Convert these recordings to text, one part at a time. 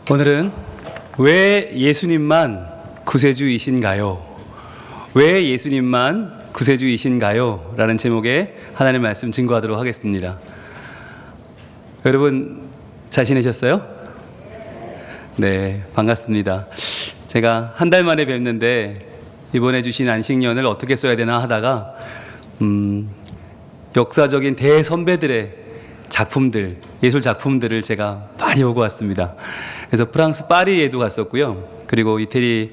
오늘은 왜 예수님만 구세주이신가요? 왜 예수님만 구세주이신가요? 라는 제목의 하나님의 말씀 증거하도록 하겠습니다. 여러분 잘 지내셨어요? 네, 반갑습니다. 제가 한 달 만에 뵙는데 이번에 주신 안식년을 어떻게 써야 되나 하다가 역사적인 대선배들의 작품들, 예술 작품들을 제가 많이 보고 왔습니다. 그래서 프랑스 파리에도 갔었고요. 그리고 이태리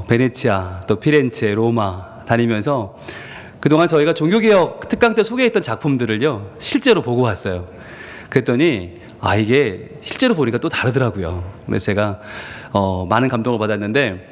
베네치아, 또 피렌체, 로마 다니면서 그동안 저희가 종교개혁 특강 때 소개했던 작품들을요 실제로 보고 왔어요. 그랬더니 이게 실제로 보니까 또 다르더라고요. 그래서 제가 많은 감동을 받았는데,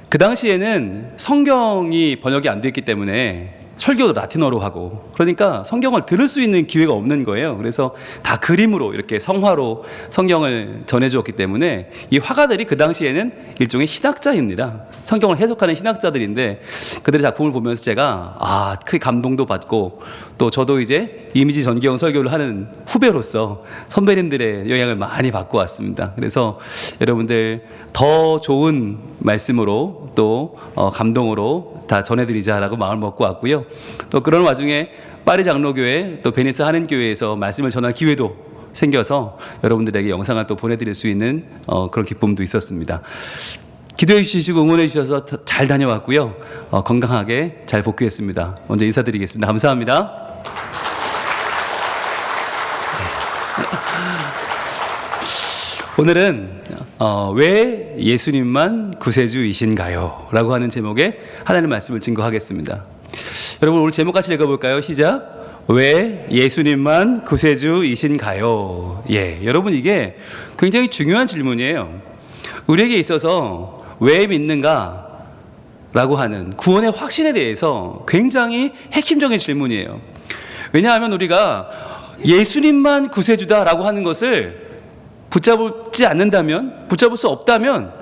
그 당시에는 성경이 번역이 안 됐기 때문에 설교도 라틴어로 하고, 그러니까 성경을 들을 수 있는 기회가 없는 거예요. 그래서 다 그림으로 이렇게 성화로 성경을 전해주었기 때문에 이 화가들이 그 당시에는 일종의 신학자입니다. 성경을 해석하는 신학자들인데, 그들의 작품을 보면서 제가 크게 감동도 받고, 또 저도 이제 이미지 전개형 설교를 하는 후배로서 선배님들의 영향을 많이 받고 왔습니다. 그래서 여러분들 더 좋은 말씀으로 또 감동으로 다 전해드리자라고 마음을 먹고 왔고요. 또 그런 와중에 파리 장로교회 또 베니스 한인교회에서 말씀을 전할 기회도 생겨서 여러분들에게 영상을 또 보내드릴 수 있는 그런 기쁨도 있었습니다. 기도해 주시고 응원해 주셔서 잘 다녀왔고요. 건강하게 잘 복귀했습니다. 먼저 인사드리겠습니다. 감사합니다. 오늘은 왜 예수님만 구세주이신가요? 라고 하는 제목의 하나님의 말씀을 증거하겠습니다. 여러분 오늘 제목 같이 읽어볼까요? 시작. 왜 예수님만 구세주이신가요? 여러분 이게 굉장히 중요한 질문이에요. 우리에게 있어서 왜 믿는가? 라고 하는 구원의 확신에 대해서 굉장히 핵심적인 질문이에요. 왜냐하면 우리가 예수님만 구세주다라고 하는 것을 붙잡지 않는다면, 붙잡을 수 없다면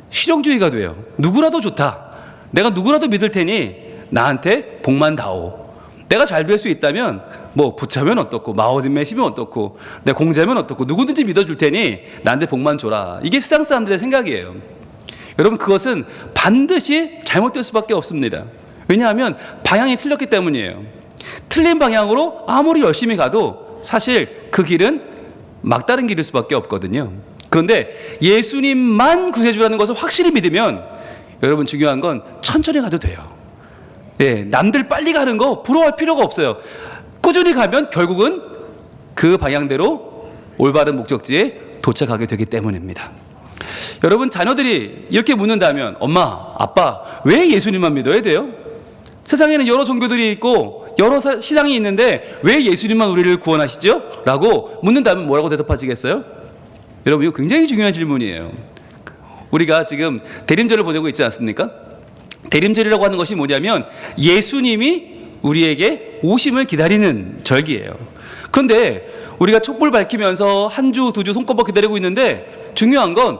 실용주의가 돼요. 누구라도 좋다. 내가 누구라도 믿을 테니 나한테 복만 다오. 내가 잘 될 수 있다면 뭐 부처면 어떻고, 마오메시면 어떻고, 내 공자면 어떻고, 누구든지 믿어줄 테니 나한테 복만 줘라. 이게 세상 사람들의 생각이에요. 여러분 그것은 반드시 잘못될 수밖에 없습니다. 왜냐하면 방향이 틀렸기 때문이에요. 틀린 방향으로 아무리 열심히 가도 사실 그 길은 막다른 길일 수밖에 없거든요. 그런데 예수님만 구세주라는 것을 확실히 믿으면 여러분 중요한 건 천천히 가도 돼요. 남들 빨리 가는 거 부러워할 필요가 없어요. 꾸준히 가면 결국은 그 방향대로 올바른 목적지에 도착하게 되기 때문입니다. 여러분 자녀들이 이렇게 묻는다면 엄마, 아빠 왜 예수님만 믿어야 돼요? 세상에는 여러 종교들이 있고 여러 신앙이 있는데 왜 예수님만 우리를 구원하시죠? 라고 묻는다면 뭐라고 대답하시겠어요? 여러분 이거 굉장히 중요한 질문이에요. 우리가 지금 대림절을 보내고 있지 않습니까? 대림절이라고 하는 것이 뭐냐면 예수님이 우리에게 오심을 기다리는 절기예요. 그런데 우리가 촛불 밝히면서 한 주, 두 주 손꼽아 기다리고 있는데 중요한 건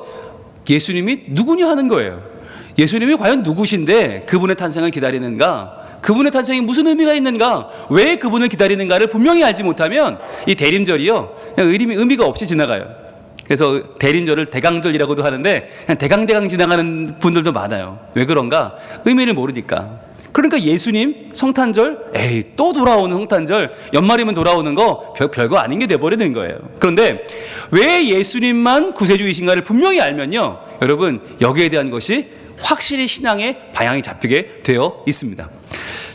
예수님이 누구냐 하는 거예요. 예수님이 과연 누구신데 그분의 탄생을 기다리는가? 그분의 탄생이 무슨 의미가 있는가? 왜 그분을 기다리는가를 분명히 알지 못하면 이 대림절이요 그냥 의미가 없이 지나가요. 그래서 대림절을 대강절이라고도 하는데 그냥 대강대강 지나가는 분들도 많아요. 왜 그런가? 의미를 모르니까. 그러니까 예수님 성탄절, 또 돌아오는 성탄절, 연말이면 돌아오는 거 별거 아닌 게 돼버리는 거예요. 그런데 왜 예수님만 구세주이신가를 분명히 알면요 여러분 여기에 대한 것이 확실히 신앙의 방향이 잡히게 되어 있습니다.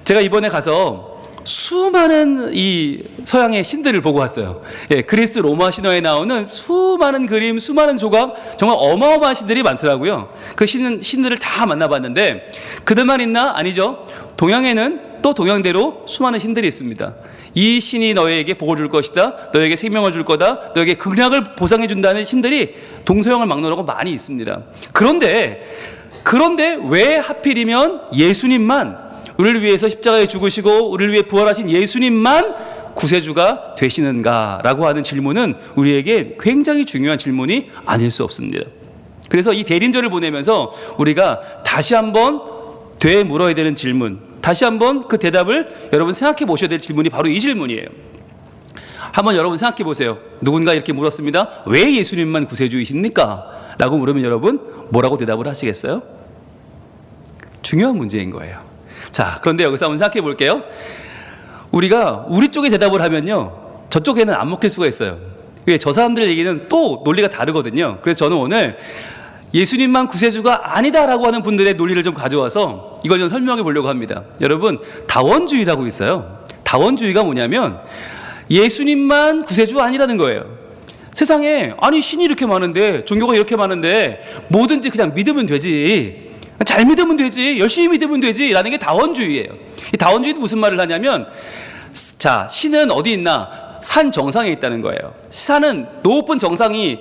제가 이번에 가서 수많은 이 서양의 신들을 보고 왔어요. 그리스 로마 신화에 나오는 수많은 그림, 수많은 조각, 정말 어마어마한 신들이 많더라고요. 그 신들을 다 만나봤는데 그들만 있나? 아니죠. 동양에는 또 동양대로 수많은 신들이 있습니다. 이 신이 너에게 복을 줄 것이다, 너에게 생명을 줄 거다, 너에게 극락을 보상해 준다는 신들이 동서양을 막론하고 많이 있습니다. 그런데 왜 하필이면 예수님만, 우리를 위해서 십자가에 죽으시고 우리를 위해 부활하신 예수님만 구세주가 되시는가라고 하는 질문은 우리에게 굉장히 중요한 질문이 아닐 수 없습니다. 그래서 이 대림절을 보내면서 우리가 다시 한번 되물어야 되는 질문, 다시 한번 그 대답을 여러분 생각해 보셔야 될 질문이 바로 이 질문이에요. 한번 여러분 생각해 보세요. 누군가 이렇게 물었습니다. 왜 예수님만 구세주이십니까? 라고 물으면 여러분 뭐라고 대답을 하시겠어요? 중요한 문제인 거예요. 자, 그런데 여기서 한번 생각해 볼게요. 우리가 우리 쪽에 대답을 하면요, 저쪽에는 안 먹힐 수가 있어요. 왜? 저 사람들 얘기는 또 논리가 다르거든요. 그래서 저는 오늘 예수님만 구세주가 아니다라고 하는 분들의 논리를 좀 가져와서 이걸 좀 설명해 보려고 합니다. 여러분, 다원주의라고 있어요. 다원주의가 뭐냐면 예수님만 구세주 아니라는 거예요. 세상에 아니 신이 이렇게 많은데, 종교가 이렇게 많은데 뭐든지 그냥 믿으면 되지, 잘 믿으면 되지, 열심히 믿으면 되지 라는 게 다원주의예요. 이 다원주의는 무슨 말을 하냐면, 자, 신은 어디 있나? 산 정상에 있다는 거예요. 산은 높은 정상이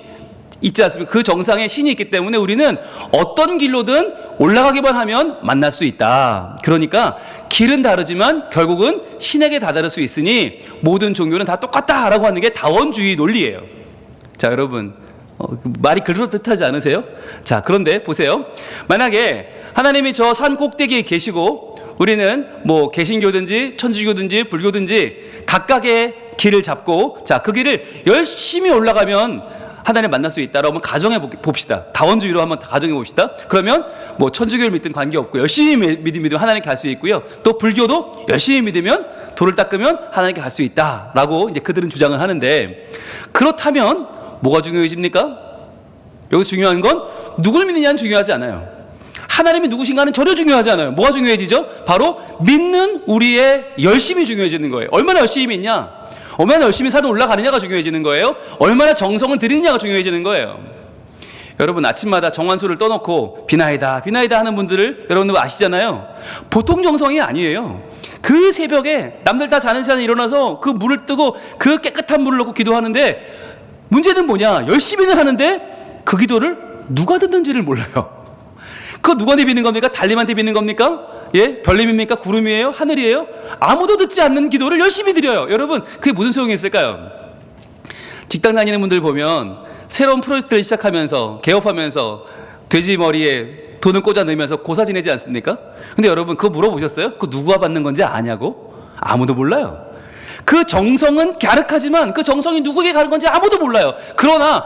있지 않습니까? 그 정상에 신이 있기 때문에 우리는 어떤 길로든 올라가기만 하면 만날 수 있다. 그러니까 길은 다르지만 결국은 신에게 다다를 수 있으니 모든 종교는 다 똑같다라고 하는 게 다원주의 논리예요. 자, 여러분, 말이 그럴듯하지 않으세요? 자, 그런데 보세요. 만약에 하나님이 저 산 꼭대기에 계시고 우리는 뭐 개신교든지 천주교든지 불교든지 각각의 길을 잡고, 자, 그 길을 열심히 올라가면 하나님 만날 수 있다라고 한번 가정해 봅시다. 다원주의로 한번 가정해 봅시다. 그러면 뭐 천주교를 믿든 관계없고 열심히 믿으면 하나님께 갈 수 있고요. 또 불교도 열심히 믿으면 돌을 닦으면 하나님께 갈 수 있다라고 이제 그들은 주장을 하는데, 그렇다면 뭐가 중요해집니까? 여기서 중요한 건 누굴 믿느냐는 중요하지 않아요. 하나님이 누구신가는 전혀 중요하지 않아요. 뭐가 중요해지죠? 바로 믿는 우리의 열심이 중요해지는 거예요. 얼마나 열심히 믿냐, 얼마나 열심히 산을 올라가느냐가 중요해지는 거예요. 얼마나 정성을 들이느냐가 중요해지는 거예요. 여러분, 아침마다 정환수를 떠놓고 비나이다 비나이다 하는 분들을 여러분들 아시잖아요. 보통 정성이 아니에요. 그 새벽에 남들 다 자는 시간에 일어나서 그 물을 뜨고 그 깨끗한 물을 넣고 기도하는데, 문제는 뭐냐, 열심히는 하는데 그 기도를 누가 듣는지를 몰라요. 그거 누구한테 비는 겁니까? 달님한테 비는 겁니까? 예? 별님입니까? 구름이에요? 하늘이에요? 아무도 듣지 않는 기도를 열심히 드려요. 여러분, 그게 무슨 소용이 있을까요? 직장 다니는 분들 보면 새로운 프로젝트를 시작하면서 개업하면서 돼지 머리에 돈을 꽂아 넣으면서 고사 지내지 않습니까? 근데 여러분, 그거 물어보셨어요? 그거 누가 받는 건지 아냐고? 아무도 몰라요. 그 정성은 갸륵하지만 그 정성이 누구에게 가는 건지 아무도 몰라요. 그러나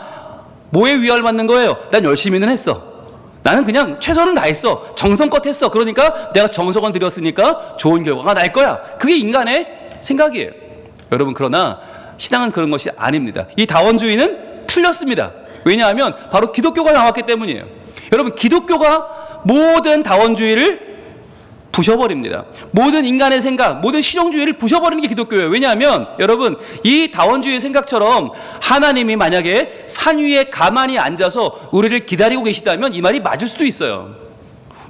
뭐에 위안을 받는 거예요? 난 열심히는 했어. 나는 그냥 최선을 다했어. 정성껏 했어. 그러니까 내가 정성을 들였으니까 좋은 결과가 날 거야. 그게 인간의 생각이에요. 여러분, 그러나 신앙은 그런 것이 아닙니다. 이 다원주의는 틀렸습니다. 왜냐하면 바로 기독교가 나왔기 때문이에요. 여러분, 기독교가 모든 다원주의를 부셔버립니다. 모든 인간의 생각, 모든 실용주의를 부셔버리는 게 기독교예요. 왜냐하면 여러분, 이 다원주의 생각처럼 하나님이 만약에 산 위에 가만히 앉아서 우리를 기다리고 계시다면 이 말이 맞을 수도 있어요.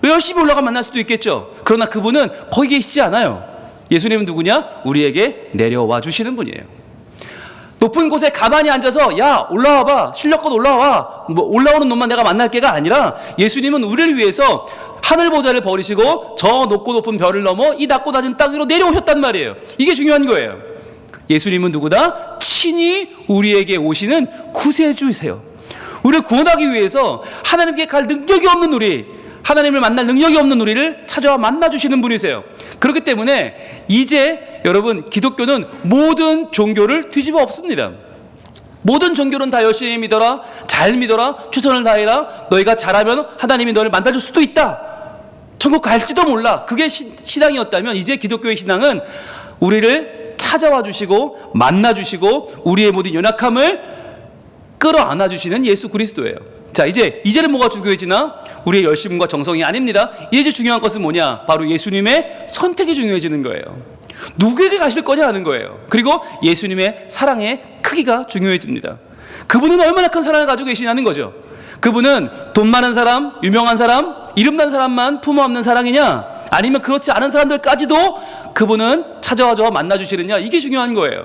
열심히 올라가 만날 수도 있겠죠. 그러나 그분은 거기 계시지 않아요. 예수님은 누구냐? 우리에게 내려와 주시는 분이에요. 높은 곳에 가만히 앉아서 야 올라와봐, 실력껏 올라와, 뭐 올라오는 놈만 내가 만날게가 아니라, 예수님은 우리를 위해서 하늘 보좌를 버리시고 저 높고 높은 별을 넘어 이 낮고 낮은 땅 위로 내려오셨단 말이에요. 이게 중요한 거예요. 예수님은 누구다? 친히 우리에게 오시는 구세주세요. 우리를 구원하기 위해서 하나님께 갈 능력이 없는 우리, 하나님을 만날 능력이 없는 우리를 찾아와 만나주시는 분이세요. 그렇기 때문에 이제 여러분, 기독교는 모든 종교를 뒤집어 엎습니다. 모든 종교는 다 열심히 믿어라, 잘 믿어라, 최선을 다해라, 너희가 잘하면 하나님이 너를 만나줄 수도 있다, 천국 갈지도 몰라. 그게 신앙이었다면 이제 기독교의 신앙은 우리를 찾아와 주시고 만나 주시고 우리의 모든 연약함을 끌어안아 주시는 예수 그리스도예요. 자, 이제는 뭐가 중요해지나? 우리의 열심과 정성이 아닙니다. 이제 중요한 것은 뭐냐? 바로 예수님의 선택이 중요해지는 거예요. 누구에게 가실 거냐 하는 거예요. 그리고 예수님의 사랑의 크기가 중요해집니다. 그분은 얼마나 큰 사랑을 가지고 계시냐는 거죠. 그분은 돈 많은 사람, 유명한 사람, 이름난 사람만 품어안는 사랑이냐, 아니면 그렇지 않은 사람들까지도 그분은 찾아와서 만나주시느냐, 이게 중요한 거예요.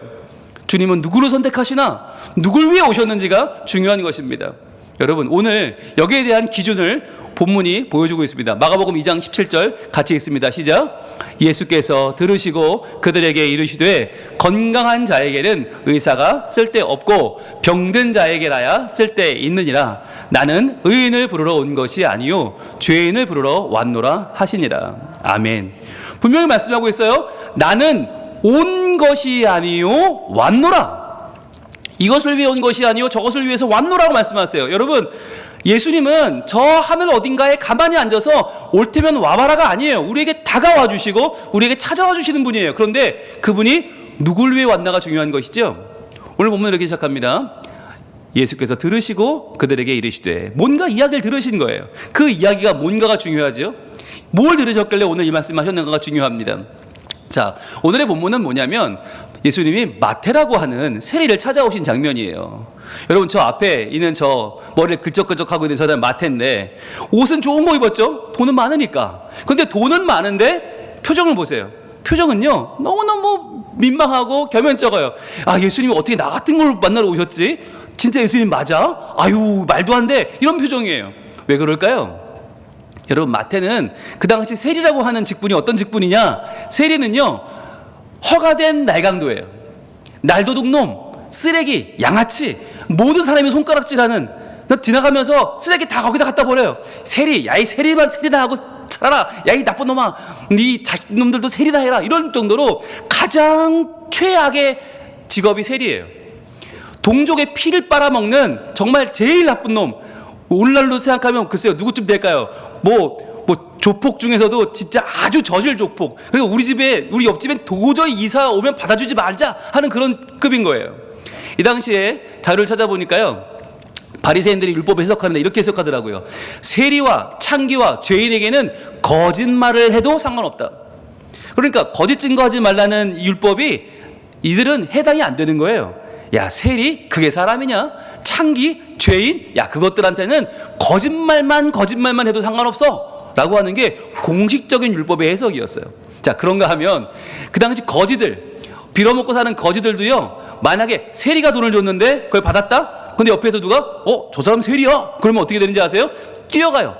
주님은 누구를 선택하시나, 누굴 위해 오셨는지가 중요한 것입니다. 여러분, 오늘 여기에 대한 기준을 본문이 보여주고 있습니다. 마가복음 2장 17절 같이 읽습니다. 시작. 예수께서 들으시고 그들에게 이르시되 건강한 자에게는 의사가 쓸데없고 병든 자에게라야 쓸데있느니라. 나는 의인을 부르러 온 것이 아니요 죄인을 부르러 왔노라 하시니라. 아멘. 분명히 말씀하고 있어요. 나는 온 것이 아니요 왔노라. 이것을 위해 온 것이 아니요 저것을 위해서 왔노라고 말씀하세요. 여러분, 예수님은 저 하늘 어딘가에 가만히 앉아서 올 테면 와봐라가 아니에요. 우리에게 다가와 주시고 우리에게 찾아와 주시는 분이에요. 그런데 그분이 누굴 위해 왔나가 중요한 것이죠. 오늘 본문 이렇게 시작합니다. 예수께서 들으시고 그들에게 이르시되, 뭔가 이야기를 들으신 거예요. 그 이야기가 뭔가가 중요하죠. 뭘 들으셨길래 오늘 이 말씀 하셨는가가 중요합니다. 자, 오늘의 본문은 뭐냐면 예수님이 마태라고 하는 세리를 찾아오신 장면이에요. 여러분, 저 앞에 있는 저 머리를 긁적긁적하고 있는 저 사람 마태인데 옷은 좋은 거 입었죠? 돈은 많으니까. 근데 돈은 많은데 표정을 보세요. 표정은요 너무너무 민망하고 겸연쩍어요. 아, 예수님이 어떻게 나 같은 걸 만나러 오셨지? 진짜 예수님 맞아? 아유, 말도 안 돼. 이런 표정이에요. 왜 그럴까요? 여러분, 마태는 그 당시 세리라고 하는 직분이 어떤 직분이냐? 세리는요 허가된 날강도예요. 날도둑놈, 쓰레기, 양아치, 모든 사람이 손가락질하는, 지나가면서 쓰레기 다 거기다 갖다 버려요. 세리, 야 이 세리만 세리다 하고 살아라. 야 이 나쁜 놈아, 네 자식놈들도 세리다 해라. 이런 정도로 가장 최악의 직업이 세리예요. 동족의 피를 빨아먹는 정말 제일 나쁜 놈. 오늘날로 생각하면 글쎄요 누구쯤 될까요? 뭐 조폭 중에서도 진짜 아주 저질 조폭. 그리고 우리 옆집에 도저히 이사 오면 받아주지 말자 하는 그런 급인 거예요. 이 당시에 자료를 찾아보니까요, 바리새인들이 율법을 해석하는데 이렇게 해석하더라고요. 세리와 창기와 죄인에게는 거짓말을 해도 상관없다. 그러니까 거짓 증거하지 말라는 율법이 이들은 해당이 안 되는 거예요. 야, 세리 그게 사람이냐? 창기, 죄인, 야 그것들한테는 거짓말만 해도 상관없어 라고 하는 게 공식적인 율법의 해석이었어요. 자, 그런가 하면 그 당시 거지들, 빌어먹고 사는 거지들도요, 만약에 세리가 돈을 줬는데 그걸 받았다? 근데 옆에서 누가 저 사람 세리야? 그러면 어떻게 되는지 아세요? 뛰어가요.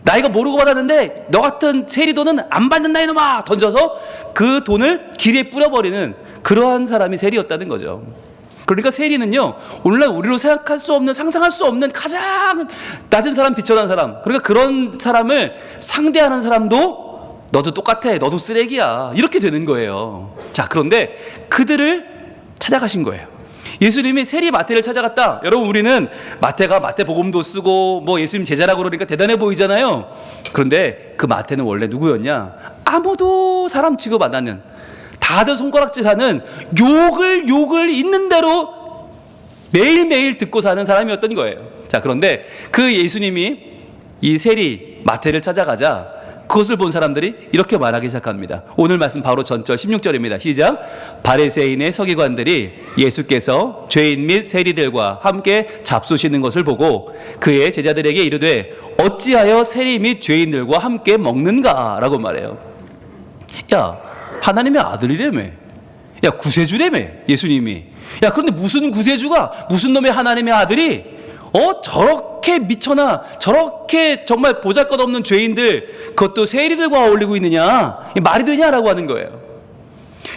나이가 모르고 받았는데 너 같은 세리 돈은 안 받는다 이놈아! 던져서 그 돈을 길에 뿌려버리는 그러한 사람이 세리였다는 거죠. 그러니까 세리는요, 오늘날 우리로 생각할 수 없는, 상상할 수 없는 가장 낮은 사람, 비천한 사람, 그러니까 그런 사람을 상대하는 사람도 너도 똑같아, 너도 쓰레기야, 이렇게 되는 거예요. 자, 그런데 그들을 찾아가신 거예요. 예수님이 세리 마태를 찾아갔다. 여러분, 우리는 마태가 마태복음도 쓰고 뭐 예수님 제자라고 그러니까 대단해 보이잖아요. 그런데 그 마태는 원래 누구였냐? 아무도 사람 취급 안 하는, 다들 손가락질하는, 욕을 있는 대로 매일매일 듣고 사는 사람이었던 거예요. 자, 그런데 그 예수님이 이 세리 마태를 찾아가자 그것을 본 사람들이 이렇게 말하기 시작합니다. 오늘 말씀 바로 전절 16절입니다. 시작. 바리새인의 서기관들이 예수께서 죄인 및 세리들과 함께 잡수시는 것을 보고 그의 제자들에게 이르되 어찌하여 세리 및 죄인들과 함께 먹는가? 라고 말해요. 야, 하나님의 아들이라며. 야, 구세주라며, 예수님이. 야, 그런데 무슨 구세주가, 무슨 놈의 하나님의 아들이 저렇게 미쳐나, 저렇게 정말 보잘것없는 죄인들, 그것도 세리들과 어울리고 있느냐? 말이 되냐라고 하는 거예요.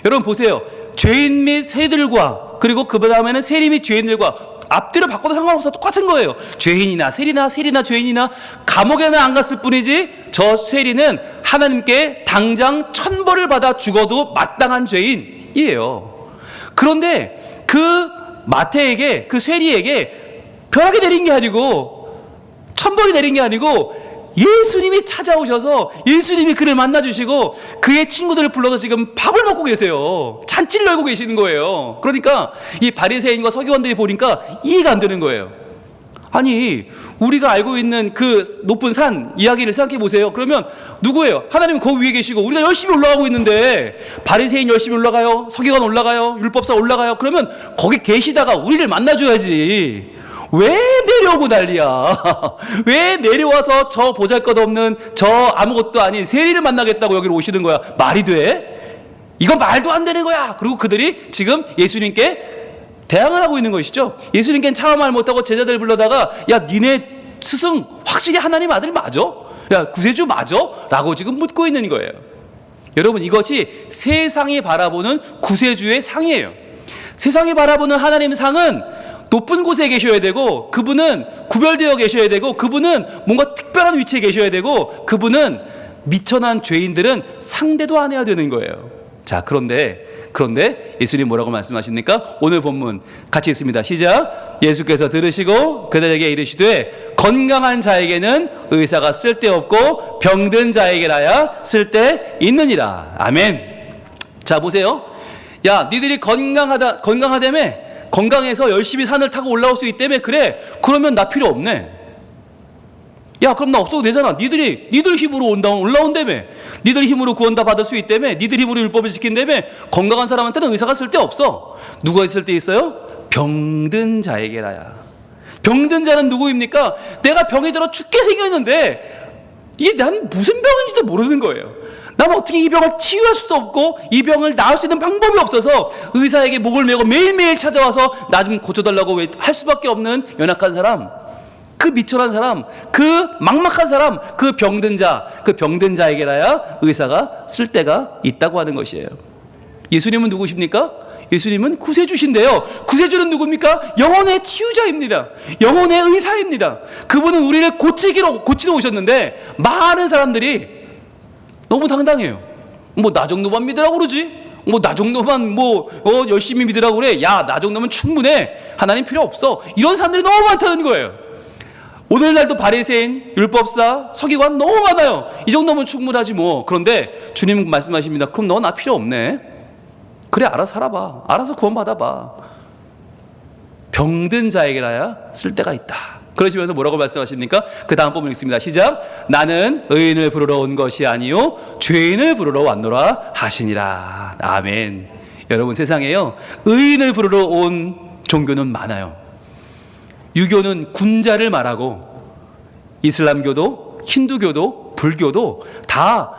여러분 보세요. 죄인 및 세리들과, 그리고 그 다음에는 세리 및 죄인들과 앞뒤로 바꿔도 상관없어. 똑같은 거예요. 죄인이나 세리나 죄인이나 감옥에는 안 갔을 뿐이지 저 세리는 하나님께 당장 천벌을 받아 죽어도 마땅한 죄인이에요. 그런데 그 마태에게, 그 세리에게 벼락이 내린 게 아니고, 천벌이 내린 게 아니고, 예수님이 찾아오셔서 예수님이 그를 만나주시고 그의 친구들을 불러서 지금 밥을 먹고 계세요. 잔치를 열고 계시는 거예요. 그러니까 이 바리새인과 서기관들이 보니까 이해가 안 되는 거예요. 아니, 우리가 알고 있는 그 높은 산 이야기를 생각해 보세요. 그러면 누구예요? 하나님은 그 위에 계시고 우리가 열심히 올라가고 있는데, 바리새인 열심히 올라가요, 서기관 올라가요, 율법사 올라가요. 그러면 거기 계시다가 우리를 만나줘야지. 왜 내려오고 난리야? 왜 내려와서 저 보잘것없는, 저 아무것도 아닌 세리를 만나겠다고 여기로 오시는 거야? 말이 돼? 이건 말도 안 되는 거야. 그리고 그들이 지금 예수님께 대항을 하고 있는 것이죠. 예수님께는 차마 말 못하고 제자들 불러다가 야, 니네 스승 확실히 하나님 아들 맞아? 야, 구세주 맞아? 라고 지금 묻고 있는 거예요. 여러분, 이것이 세상이 바라보는 구세주의 상이에요. 세상이 바라보는 하나님의 상은 높은 곳에 계셔야 되고, 그분은 구별되어 계셔야 되고, 그분은 뭔가 특별한 위치에 계셔야 되고, 그분은 미천한 죄인들은 상대도 안 해야 되는 거예요. 자, 그런데 그런데 예수님 뭐라고 말씀하십니까? 오늘 본문 같이 있습니다. 시작. 예수께서 들으시고 그들에게 이르시되 건강한 자에게는 의사가 쓸데없고 병든 자에게라야 쓸데있느니라. 아멘. 자, 보세요. 야, 니들이 건강하다며? 건강해서 열심히 산을 타고 올라올 수 있다며? 그래. 그러면 나 필요 없네. 야, 그럼 나 없어도 되잖아. 니들 힘으로 올라온다며? 니들 힘으로 구원 다 받을 수 있다며? 니들 힘으로 율법을 지킨다며? 건강한 사람한테는 의사가 쓸데없어. 누가 있을 때 있어요? 병든 자에게라야. 병든 자는 누구입니까? 내가 병이 들어 죽게 생겼는데 이게 난 무슨 병인지도 모르는 거예요. 난 어떻게 이 병을 치유할 수도 없고 이 병을 나을 수 있는 방법이 없어서 의사에게 목을 메고 매일매일 찾아와서 나 좀 고쳐달라고 할 수밖에 없는 연약한 사람, 그 미천한 사람, 그 막막한 사람, 그 병든 자에게라야 의사가 쓸 데가 있다고 하는 것이에요. 예수님은 누구십니까? 예수님은 구세주신데요. 구세주는 누굽니까? 영혼의 치유자입니다. 영혼의 의사입니다. 그분은 우리를 고치러 오셨는데 많은 사람들이 너무 당당해요. 뭐 나 정도만 믿으라고 그러지? 뭐 나 정도만 열심히 믿으라고 그래? 야, 나 정도면 충분해. 하나님 필요 없어. 이런 사람들이 너무 많다는 거예요. 오늘날도 바리새인, 율법사, 서기관 너무 많아요. 이 정도면 충분하지 뭐. 그런데 주님 말씀하십니다. 그럼 너 나 필요 없네. 그래, 알아서 살아봐. 알아서 구원 받아봐. 병든 자에게라야 쓸 데가 있다. 그러시면서 뭐라고 말씀하십니까? 그 다음 부분 읽습니다. 시작. 나는 의인을 부르러 온 것이 아니요 죄인을 부르러 왔노라 하시니라. 아멘. 여러분, 세상에요, 의인을 부르러 온 종교는 많아요. 유교는 군자를 말하고 이슬람교도, 힌두교도, 불교도 다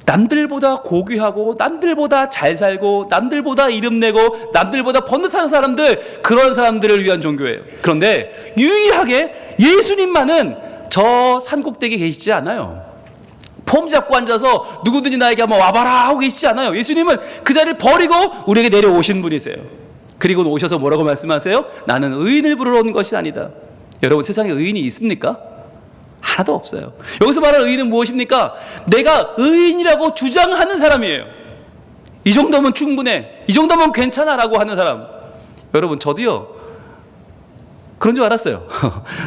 남들보다 고귀하고 남들보다 잘 살고 남들보다 이름내고 남들보다 번듯한 사람들, 그런 사람들을 위한 종교예요. 그런데 유일하게 예수님만은 저 산꼭대기에 계시지 않아요. 폼 잡고 앉아서 누구든지 나에게 한번 와봐라 하고 계시지 않아요. 예수님은 그 자리를 버리고 우리에게 내려오신 분이세요. 그리고 오셔서 뭐라고 말씀하세요? 나는 의인을 부르러 온 것이 아니다. 여러분, 세상에 의인이 있습니까? 하나도 없어요. 여기서 말하는 의인은 무엇입니까? 내가 의인이라고 주장하는 사람이에요. 이 정도면 충분해, 이 정도면 괜찮아 라고 하는 사람. 여러분, 저도요 그런 줄 알았어요.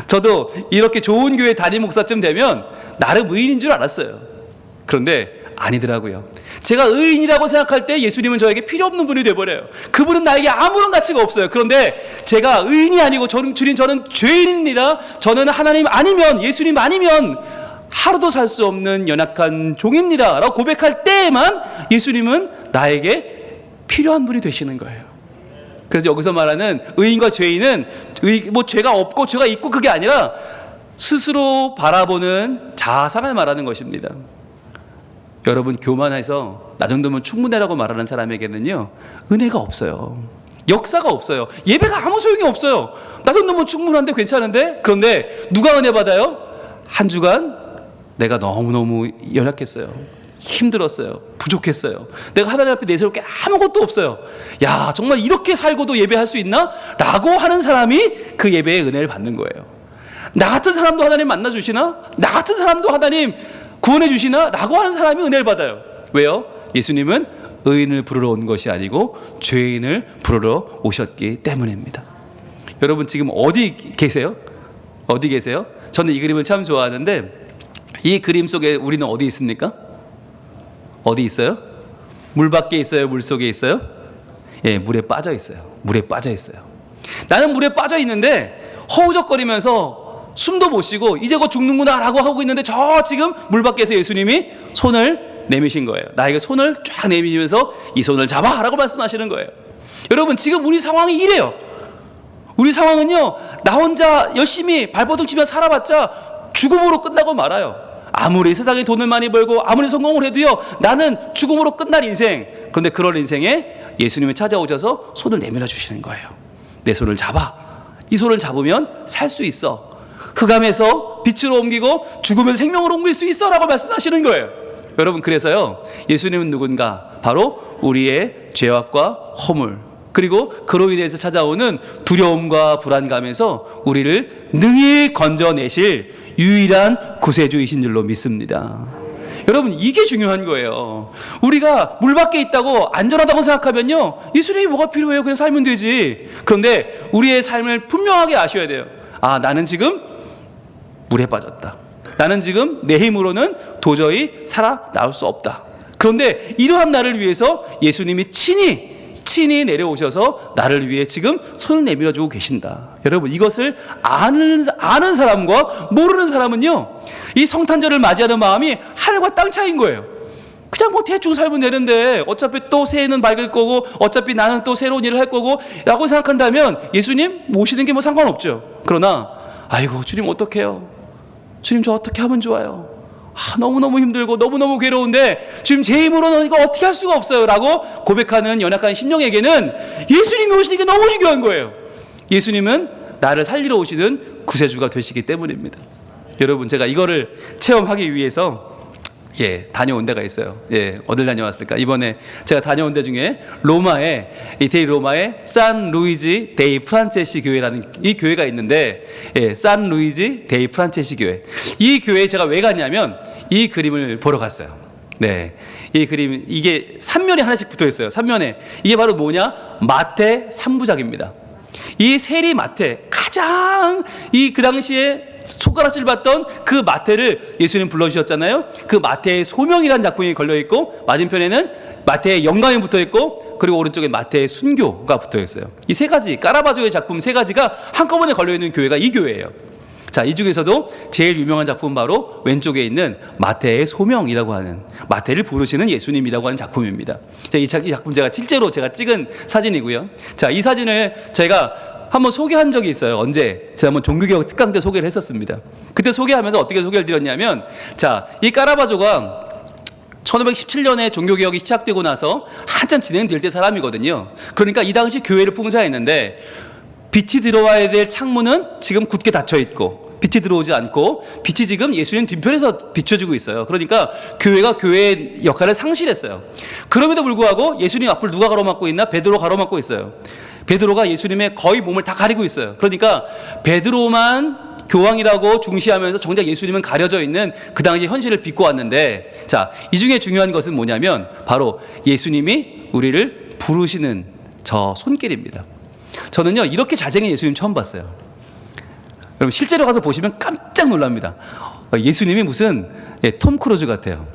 저도 이렇게 좋은 교회 담임 목사쯤 되면 나름 의인인 줄 알았어요. 그런데 아니더라고요. 제가 의인이라고 생각할 때 예수님은 저에게 필요 없는 분이 되어버려요. 그분은 나에게 아무런 가치가 없어요. 그런데 제가 의인이 아니고 저는 죄인입니다. 저는 하나님 아니면, 예수님 아니면 하루도 살 수 없는 연약한 종입니다 라고 고백할 때에만 예수님은 나에게 필요한 분이 되시는 거예요. 그래서 여기서 말하는 의인과 죄인은 죄가 없고 죄가 있고 그게 아니라 스스로 바라보는 자상을 말하는 것입니다. 여러분, 교만해서 나 정도면 충분해라고 말하는 사람에게는요 은혜가 없어요. 역사가 없어요. 예배가 아무 소용이 없어요. 나 정도면 충분한데, 괜찮은데? 그런데 누가 은혜 받아요? 한 주간 내가 너무너무 연약했어요. 힘들었어요. 부족했어요. 내가 하나님 앞에 내세울 게 아무것도 없어요. 야, 정말 이렇게 살고도 예배할 수 있나? 라고 하는 사람이 그 예배의 은혜를 받는 거예요. 나 같은 사람도 하나님 만나주시나? 나 같은 사람도 하나님 구원해 주시나? 라고 하는 사람이 은혜를 받아요. 왜요? 예수님은 의인을 부르러 온 것이 아니고 죄인을 부르러 오셨기 때문입니다. 여러분, 지금 어디 계세요? 어디 계세요? 저는 이 그림을 참 좋아하는데, 이 그림 속에 우리는 어디 있습니까? 어디 있어요? 물 밖에 있어요? 물 속에 있어요? 예, 물에 빠져 있어요. 물에 빠져 있어요. 나는 물에 빠져 있는데 허우적거리면서 숨도 못 쉬고 이제 곧 죽는구나 라고 하고 있는데, 저 지금 물 밖에서 예수님이 손을 내미신 거예요. 나에게 손을 쫙 내미면서 이 손을 잡아 라고 말씀하시는 거예요. 여러분, 지금 우리 상황이 이래요. 우리 상황은요, 나 혼자 열심히 발버둥 치며 살아봤자 죽음으로 끝나고 말아요. 아무리 세상에 돈을 많이 벌고 아무리 성공을 해도요, 나는 죽음으로 끝날 인생. 그런데 그런 인생에 예수님이 찾아오셔서 손을 내밀어 주시는 거예요. 내 손을 잡아. 이 손을 잡으면 살 수 있어. 흑암에서 빛으로 옮기고 죽으면 생명으로 옮길 수 있어 라고 말씀하시는 거예요. 여러분, 그래서요, 예수님은 누군가? 바로 우리의 죄악과 허물, 그리고 그로 인해서 찾아오는 두려움과 불안감에서 우리를 능히 건져내실 유일한 구세주이신 줄로 믿습니다. 여러분, 이게 중요한 거예요. 우리가 물 밖에 있다고 안전하다고 생각하면요, 예수님이 뭐가 필요해요? 그냥 살면 되지. 그런데 우리의 삶을 분명하게 아셔야 돼요. 아, 나는 지금 물에 빠졌다. 나는 지금 내 힘으로는 도저히 살아나올 수 없다. 그런데 이러한 나를 위해서 예수님이 친히 내려오셔서 나를 위해 지금 손을 내밀어 주고 계신다. 여러분, 이것을 아는 사람과 모르는 사람은요, 이 성탄절을 맞이하는 마음이 하늘과 땅 차이인 거예요. 그냥 뭐 대충 살면 되는데 어차피 또 새해는 밝을 거고 어차피 나는 또 새로운 일을 할 거고 라고 생각한다면 예수님 모시는 게 뭐 상관없죠. 그러나 아이고, 주님 어떡해요? 주님, 저 어떻게 하면 좋아요? 너무너무 힘들고 너무너무 괴로운데 주님, 제 힘으로는 이거 어떻게 할 수가 없어요 라고 고백하는 연약한 심령에게는 예수님이 오시는 게 너무 중요한 거예요. 예수님은 나를 살리러 오시는 구세주가 되시기 때문입니다. 여러분, 제가 이거를 체험하기 위해서 다녀온 데가 있어요. 어딜 다녀왔을까? 이번에 제가 다녀온 데 중에 이태리 로마의 산 루이지 데이 프란체시 교회라는 이 교회가 있는데, 산 루이지 데이 프란체시 교회. 이 교회에 제가 왜 갔냐면 이 그림을 보러 갔어요. 이 그림, 이게 3면에 하나씩 붙어 있어요. 3면에. 이게 바로 뭐냐? 마태 3부작입니다. 이 세리 마태, 가장 그 당시에 손가락질 받던 그 마태를 예수님 불러주셨잖아요. 그 마태의 소명이라는 작품이 걸려있고, 맞은편에는 마태의 영감이 붙어있고, 그리고 오른쪽에 마태의 순교가 붙어있어요. 이 세 가지, 까라바조의 작품 세 가지가 한꺼번에 걸려있는 교회가 이 교회예요. 자, 이 중에서도 제일 유명한 작품은 바로 왼쪽에 있는 마태의 소명이라고 하는, 마태를 부르시는 예수님이라고 하는 작품입니다. 자, 이 작품 실제로 제가 찍은 사진이고요. 자, 이 사진을 제가 한번 소개한 적이 있어요. 언제? 제가 한번 종교개혁 특강 때 소개를 했었습니다. 그때 소개하면서 어떻게 소개를 드렸냐면, 자, 이 까라바조가 1517년에 종교개혁이 시작되고 나서 한참 진행될 때 사람이거든요. 그러니까 이 당시 교회를 풍자했는데, 빛이 들어와야 될 창문은 지금 굳게 닫혀 있고 빛이 들어오지 않고, 빛이 지금 예수님 뒤편에서 비춰주고 있어요. 그러니까 교회가 교회의 역할을 상실했어요. 그럼에도 불구하고 예수님 앞을 누가 가로막고 있나? 베드로 가로막고 있어요. 베드로가 예수님의 거의 몸을 다 가리고 있어요. 그러니까 베드로만 교황이라고 중시하면서 정작 예수님은 가려져 있는 그 당시 현실을 비꼬 왔는데, 자, 이 중에 중요한 것은 뭐냐면 바로 예수님이 우리를 부르시는 저 손길입니다. 저는요, 이렇게 잘생긴 예수님 처음 봤어요. 여러분, 실제로 가서 보시면 깜짝 놀랍니다. 예수님이 무슨 톰 크루즈 같아요.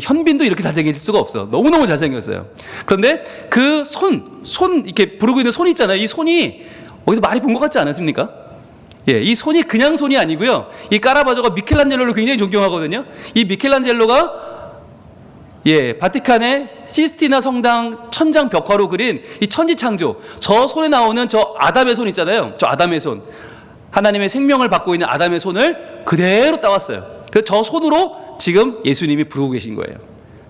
현빈도 이렇게 잘생길 수가 없어. 너무너무 잘생겼어요. 그런데 그 손 이렇게 부르고 있는 손 있잖아요. 이 손이 어디서 많이 본 것 같지 않으십니까? 이 손이 그냥 손이 아니고요. 이 까라바조가 미켈란젤로를 굉장히 존경하거든요. 이 미켈란젤로가 바티칸의 시스티나 성당 천장 벽화로 그린 이 천지창조, 저 손에 나오는 저 아담의 손 있잖아요. 저 아담의 손, 하나님의 생명을 받고 있는 아담의 손을 그대로 따왔어요. 그래서 저 손으로 지금 예수님이 부르고 계신 거예요.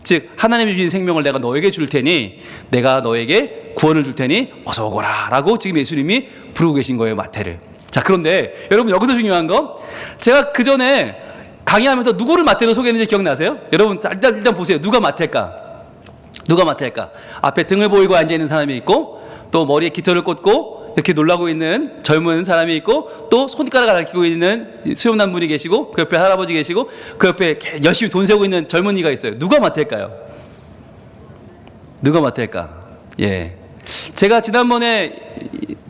즉, 하나님이 주신 생명을 내가 너에게 줄 테니, 내가 너에게 구원을 줄 테니 어서 오거라 라고 지금 예수님이 부르고 계신 거예요, 마태를. 자, 그런데 여러분, 여기서 중요한 거, 제가 그 전에 강의하면서 누구를 마태로 소개했는지 기억나세요? 여러분, 일단 보세요. 누가 마태일까? 앞에 등을 보이고 앉아있는 사람이 있고, 또 머리에 깃털을 꽂고 이렇게 놀라고 있는 젊은 사람이 있고, 또 손가락을 앓고 있는 수염난 분이 계시고, 그 옆에 할아버지 계시고, 그 옆에 열심히 돈 세고 있는 젊은이가 있어요. 누가 마태일까요? 제가 지난번에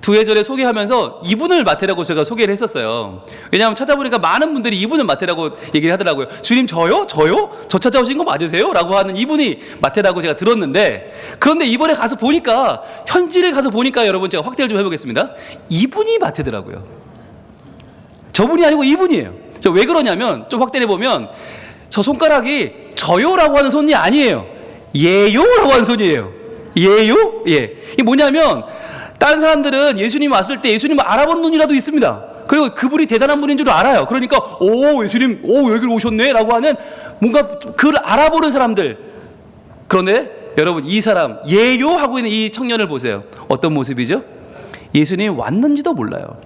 두 해절에 소개하면서 이분을 마태라고 제가 소개를 했었어요. 왜냐하면 찾아보니까 많은 분들이 이분을 마태라고 얘기를 하더라고요. 주님, 저요? 저 찾아오신 거 맞으세요? 라고 하는 이분이 마태라고 제가 들었는데, 그런데 이번에 가서 보니까, 현지를 가서 보니까, 여러분, 제가 확대를 좀 해보겠습니다. 이분이 마태더라고요. 저분이 아니고 이분이에요. 왜 그러냐면, 좀 확대해 보면, 저 손가락이 저요라고 하는 손이 아니에요. 예요라고 하는 손이에요. 예요? 이게 뭐냐면, 다른 사람들은 예수님 왔을 때 예수님을 알아본 눈이라도 있습니다. 그리고 그분이 대단한 분인 줄 알아요. 그러니까 예수님 여기로 오셨네 라고 하는, 뭔가 그를 알아보는 사람들. 그런데 여러분, 이 사람 예요 하고 있는 이 청년을 보세요. 어떤 모습이죠? 예수님이 왔는지도 몰라요.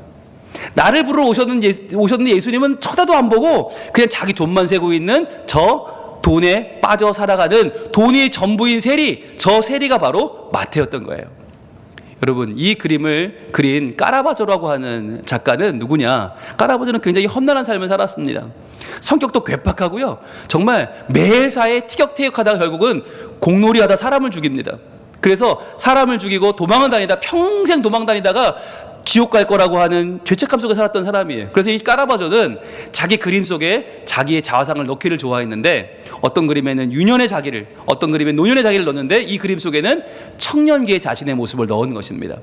나를 부르러 오셨는데 예수님은 쳐다도 안 보고 그냥 자기 돈만 세고 있는 저 돈에 빠져 살아가는 돈이 전부인 세리, 저 세리가 바로 마태였던 거예요. 여러분, 이 그림을 그린 까라바조라고 하는 작가는 누구냐? 까라바조는 굉장히 험난한 삶을 살았습니다. 성격도 괴팍하고요. 정말 매사에 티격태격하다가 결국은 공놀이하다 사람을 죽입니다. 그래서 사람을 죽이고 도망을 다니다 평생 도망 다니다가 지옥 갈 거라고 하는 죄책감 속에 살았던 사람이에요. 그래서 이 까라바조는 자기 그림 속에 자기의 자화상을 넣기를 좋아했는데, 어떤 그림에는 유년의 자기를, 어떤 그림에 노년의 자기를 넣었는데, 이 그림 속에는 청년기의 자신의 모습을 넣은 것입니다.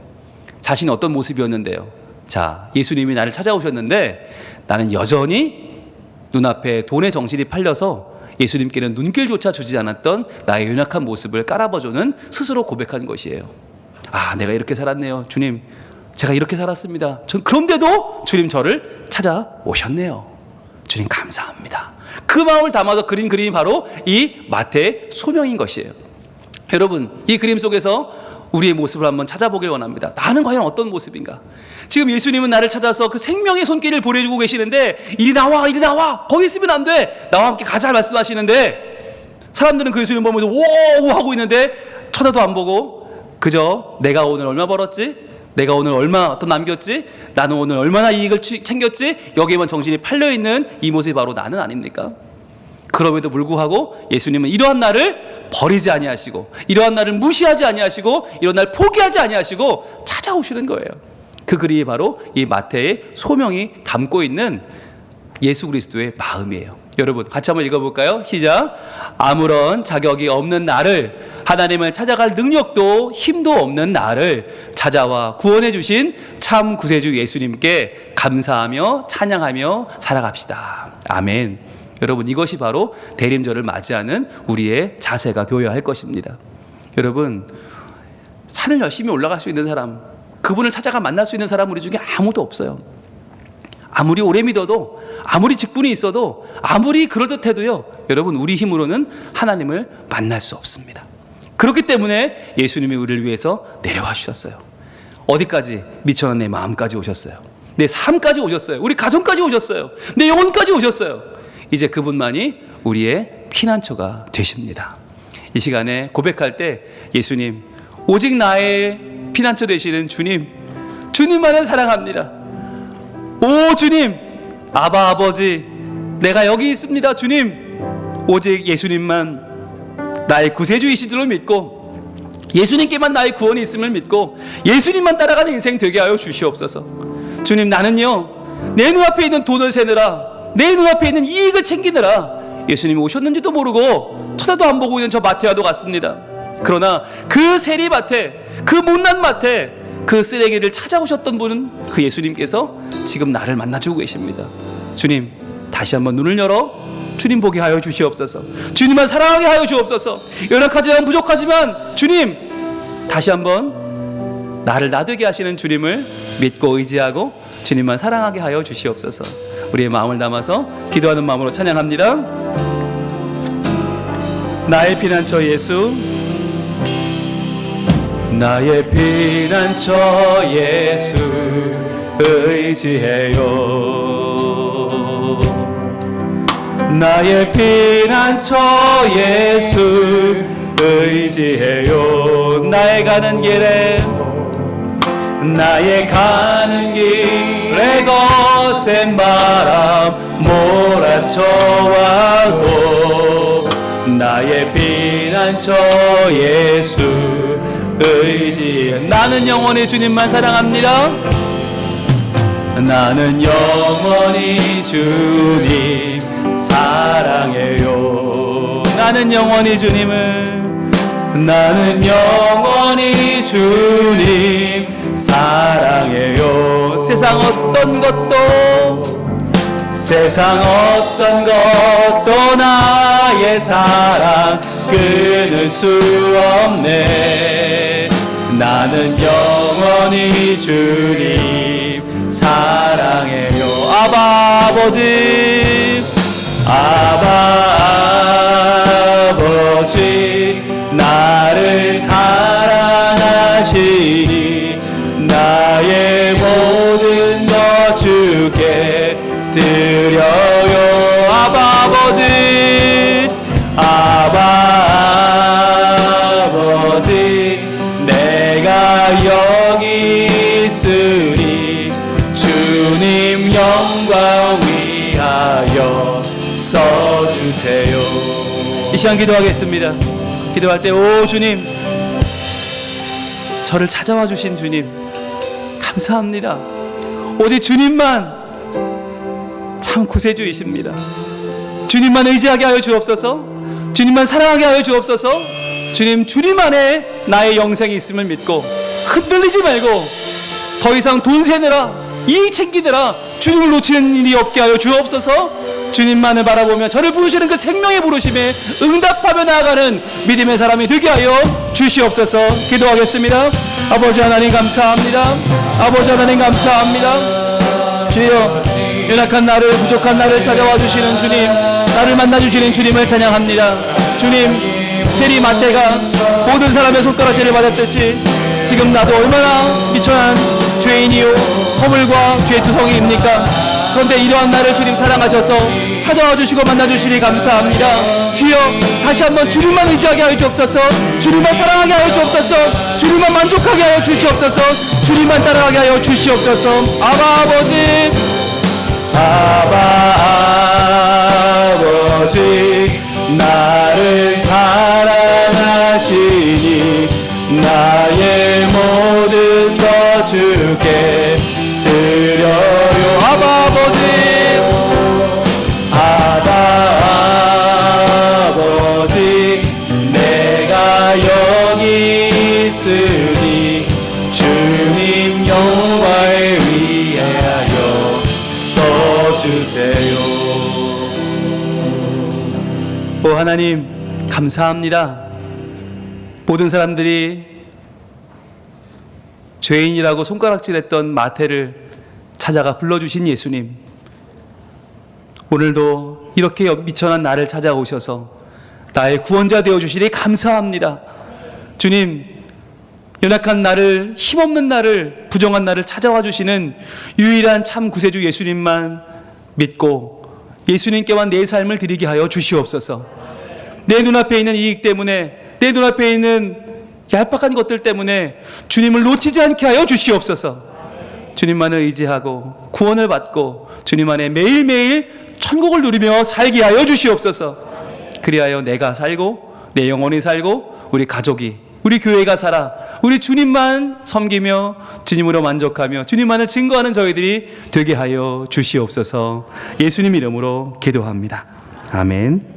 자신이 어떤 모습이었는데요? 자, 예수님이 나를 찾아오셨는데 나는 여전히 눈앞에 돈의 정신이 팔려서 예수님께는 눈길조차 주지 않았던 나의 연약한 모습을 까라바조는 스스로 고백한 것이에요. 아, 내가 이렇게 살았네요. 주님, 제가 이렇게 살았습니다. 전 그런데도 주님 저를 찾아오셨네요. 주님 감사합니다. 그 마음을 담아서 그린 그림이 바로 이 마태의 소명인 것이에요. 여러분, 이 그림 속에서 우리의 모습을 한번 찾아보길 원합니다. 나는 과연 어떤 모습인가? 지금 예수님은 나를 찾아서 그 생명의 손길을 보내주고 계시는데, 이리 나와, 이리 나와, 거기 있으면 안 돼, 나와 함께 가자 말씀하시는데, 사람들은 그 예수님 보면서 오 하고 있는데 쳐다도 안 보고 그저 내가 오늘 얼마 벌었지? 내가 오늘 얼마 더 남겼지? 나는 오늘 얼마나 이익을 챙겼지? 여기에만 정신이 팔려있는 이 모습이 바로 나는 아닙니까? 그럼에도 불구하고 예수님은 이러한 나를 버리지 아니하시고, 이러한 나를 무시하지 아니하시고, 이런 날 포기하지 아니하시고 찾아오시는 거예요. 그 글이 바로 이 마태의 소명이 담고 있는 예수 그리스도의 마음이에요. 여러분, 같이 한번 읽어볼까요? 시작. 아무런 자격이 없는 나를, 하나님을 찾아갈 능력도 힘도 없는 나를 찾아와 구원해 주신 참 구세주 예수님께 감사하며 찬양하며 살아갑시다. 아멘. 여러분, 이것이 바로 대림절을 맞이하는 우리의 자세가 되어야 할 것입니다. 여러분, 산을 열심히 올라갈 수 있는 사람, 그분을 찾아가 만날 수 있는 사람 우리 중에 아무도 없어요. 아무리 오래 믿어도, 아무리 직분이 있어도, 아무리 그럴듯해도요, 여러분, 우리 힘으로는 하나님을 만날 수 없습니다. 그렇기 때문에 예수님이 우리를 위해서 내려와 주셨어요. 어디까지? 미천한 내 마음까지 오셨어요. 내 삶까지 오셨어요. 우리 가정까지 오셨어요. 내 영혼까지 오셨어요. 이제 그분만이 우리의 피난처가 되십니다. 이 시간에 고백할 때, 예수님, 오직 나의 피난처 되시는 주님, 주님만을 사랑합니다. 오 주님, 아바 아버지, 내가 여기 있습니다. 주님, 오직 예수님만 나의 구세주이신 줄로 믿고, 예수님께만 나의 구원이 있음을 믿고, 예수님만 따라가는 인생 되게 하여 주시옵소서. 주님, 나는요, 내 눈앞에 있는 돈을 세느라, 내 눈앞에 있는 이익을 챙기느라 예수님이 오셨는지도 모르고 쳐다도 안 보고 있는 저 마태와도 같습니다. 그러나 그 세리밭에, 그 못난 밭에 그 쓰레기를 찾아오셨던 분은 그 예수님께서 지금 나를 만나주고 계십니다. 주님, 다시 한번 눈을 열어 주님 보게 하여 주시옵소서. 주님만 사랑하게 하여 주옵소서. 연약하지만 부족하지만 주님, 다시 한번 나를 나되게 하시는 주님을 믿고 의지하고 주님만 사랑하게 하여 주시옵소서. 우리의 마음을 담아서 기도하는 마음으로 찬양합니다. 나의 피난처 예수, 나의 피난처 예수 의지해요. 나의 피난처 예수 의지해요. 나의 가는 길에, 나의 가는 길에 거센 바람 몰아쳐와도 나의 피난처 예수 의지. 나는 영원히 주님만 사랑합니다. 나는 영원히 주님 사랑해요. 나는 영원히 주님을, 나는 영원히 주님 사랑해요. 세상 어떤 것도 나의 사랑 끊을 수 없네. 나는 영원히 주님 사랑해요. 아바 아버지, 아바 아버지, 나를 사랑하시니 나의 모든 것 주께 드려요. 아바 아버지, 아바 아버지, 내가 영광 위하여 써주세요. 이 시간 기도하겠습니다. 기도할 때 오 주님, 저를 찾아와 주신 주님 감사합니다. 오직 주님만 참 구세주이십니다. 주님만 의지하게 하여 주옵소서. 주님만 사랑하게 하여 주옵소서. 주님 안에 나의 영생이 있음을 믿고 흔들리지 말고 더 이상 돈 세느라 이익 챙기느라 주님을 놓치는 일이 없게 하여 주옵소서. 주님만을 바라보며 저를 부르시는 그 생명의 부르심에 응답하며 나아가는 믿음의 사람이 되게 하여 주시옵소서. 기도하겠습니다. 아버지 하나님 감사합니다. 아버지 하나님 감사합니다. 주여, 연약한 나를, 부족한 나를 찾아와 주시는 주님, 나를 만나 주시는 주님을 찬양합니다. 주님, 세리 마태가 모든 사람의 손가락질을 받았듯이 지금 나도 얼마나 미천한 죄인이요 허물과 죄투성이입니까? 그런데 이러한 나를 주님 사랑하셔서 찾아와 주시고 만나 주시니 감사합니다. 주여, 다시 한번 주님만 의지하게 하여 주옵소서. 주님만 사랑하게 하여 주옵소서. 주님만 만족하게 하여 주시옵소서. 주님만 따라가게 하여 주시옵소서. 아바 아버지, 아바 아버지, 나를 사랑하시니 나의 모든 것 주께 드려요. 아바 아버지, 아바 아버지, 내가 여기 있으니 주님 영광을 위하여 써주세요. 오 하나님 감사합니다. 모든 사람들이 죄인이라고 손가락질했던 마태를 찾아가 불러주신 예수님, 오늘도 이렇게 미천한 나를 찾아오셔서 나의 구원자 되어주시니 감사합니다. 주님, 연약한 나를, 힘없는 나를, 부정한 나를 찾아와 주시는 유일한 참 구세주 예수님만 믿고 예수님께만 내 삶을 드리게 하여 주시옵소서. 내 눈앞에 있는 이익 때문에, 내 눈앞에 있는 얄팍한 것들 때문에 주님을 놓치지 않게 하여 주시옵소서. 주님만을 의지하고 구원을 받고 주님 안에 매일매일 천국을 누리며 살게 하여 주시옵소서. 그리하여 내가 살고 내 영혼이 살고 우리 가족이, 우리 교회가 살아 우리 주님만 섬기며 주님으로 만족하며 주님만을 증거하는 저희들이 되게 하여 주시옵소서. 예수님 이름으로 기도합니다. 아멘.